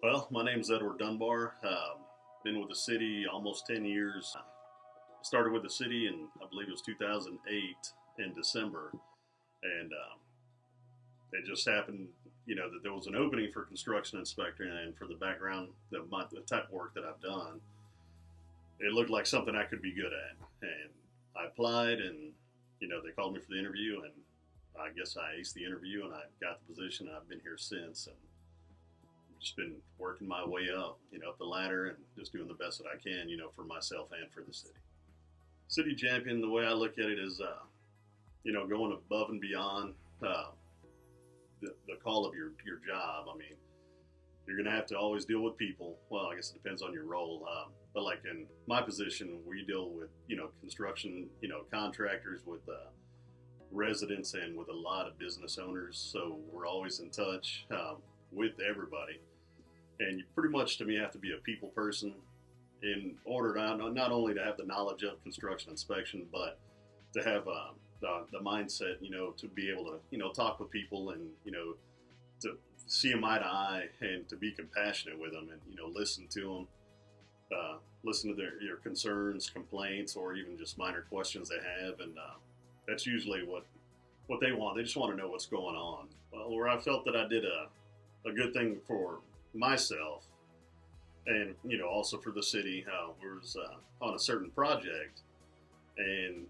Well, my name's Edward Dunbar. Been with the city almost 10 years. Started with the city in, I believe it was 2008 in December. And it just happened, that there was an opening for construction inspector, and for the background, the type of work that I've done, it looked like something I could be good at. And I applied, and, they called me for the interview, and I guess I aced the interview, and I got the position. I've been here since. And just been working my way up, up the ladder, and just doing the best that I can, for myself and for the city. City champion, the way I look at it is, going above and beyond the call of your job. I mean, you're going to have to always deal with people. Well, I guess it depends on your role. But like in my position, we deal with, construction, contractors, with residents, and with a lot of business owners. So we're always in touch with everybody. And you pretty much, to me, have to be a people person in order to not only to have the knowledge of construction inspection, but to have the mindset, to be able to, talk with people, and, to see them eye to eye, and to be compassionate with them, and, listen to them, listen to their concerns, complaints, or even just minor questions they have. And that's usually what they want. They just want to know what's going on. Well, where I felt that I did a good thing for myself, and also for the city, was on a certain project, and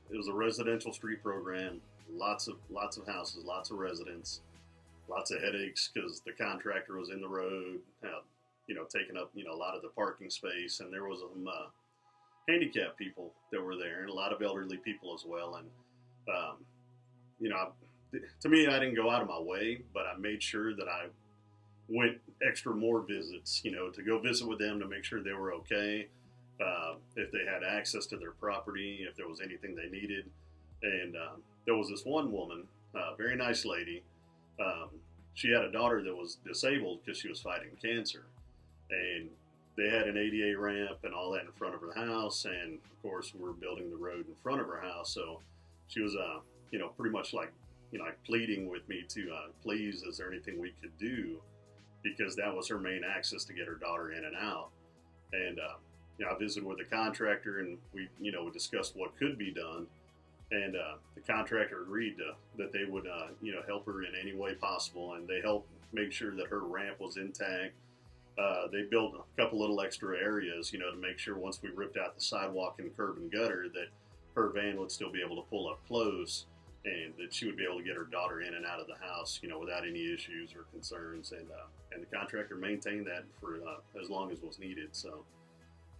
it was a residential street program, lots of houses, lots of residents, lots of headaches because the contractor was in the road, taking up a lot of the parking space, and there was some handicapped people that were there, and a lot of elderly people as well. And to me, I didn't go out of my way, but I made sure that I went more visits, to go visit with them, to make sure they were okay, if they had access to their property, if there was anything they needed. And there was this one woman, very nice lady. She had a daughter that was disabled because she was fighting cancer, and they had an ADA ramp and all that in front of her house. And of course, we're building the road in front of her house, so she was, pretty much like pleading with me to, please, is there anything we could do? Because that was her main access to get her daughter in and out. And I visited with the contractor, and we discussed what could be done. And the contractor agreed that they would help her in any way possible, and they helped make sure that her ramp was intact. They built a couple little extra areas, to make sure once we ripped out the sidewalk and curb and gutter, that her van would still be able to pull up close, and that she would be able to get her daughter in and out of the house, without any issues or concerns. And the contractor maintained that for as long as was needed. So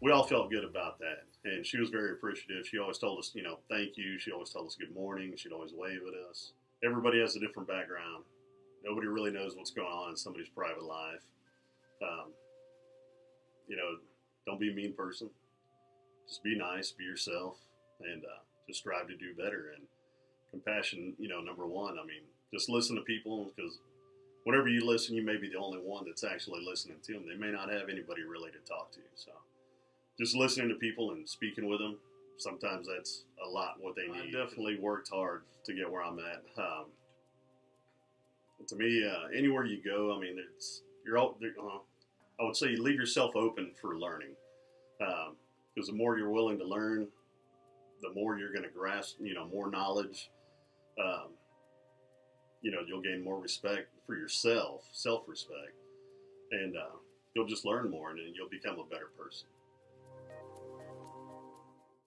we all felt good about that. And she was very appreciative. She always told us, thank you. She always told us good morning. She'd always wave at us. Everybody has a different background. Nobody really knows what's going on in somebody's private life. Don't be a mean person. Just be nice, be yourself, and just strive to do better. And compassion, number one. I mean, just listen to people, because whenever you listen, you may be the only one that's actually listening to them. They may not have anybody really to talk to. So just listening to people and speaking with them, sometimes that's a lot what they need. I definitely worked hard to get where I'm at. To me, anywhere you go, I mean, I would say you leave yourself open for learning, because the more you're willing to learn, the more you're going to grasp, more knowledge. You'll gain more respect for yourself, self-respect, and you'll just learn more, and then you'll become a better person.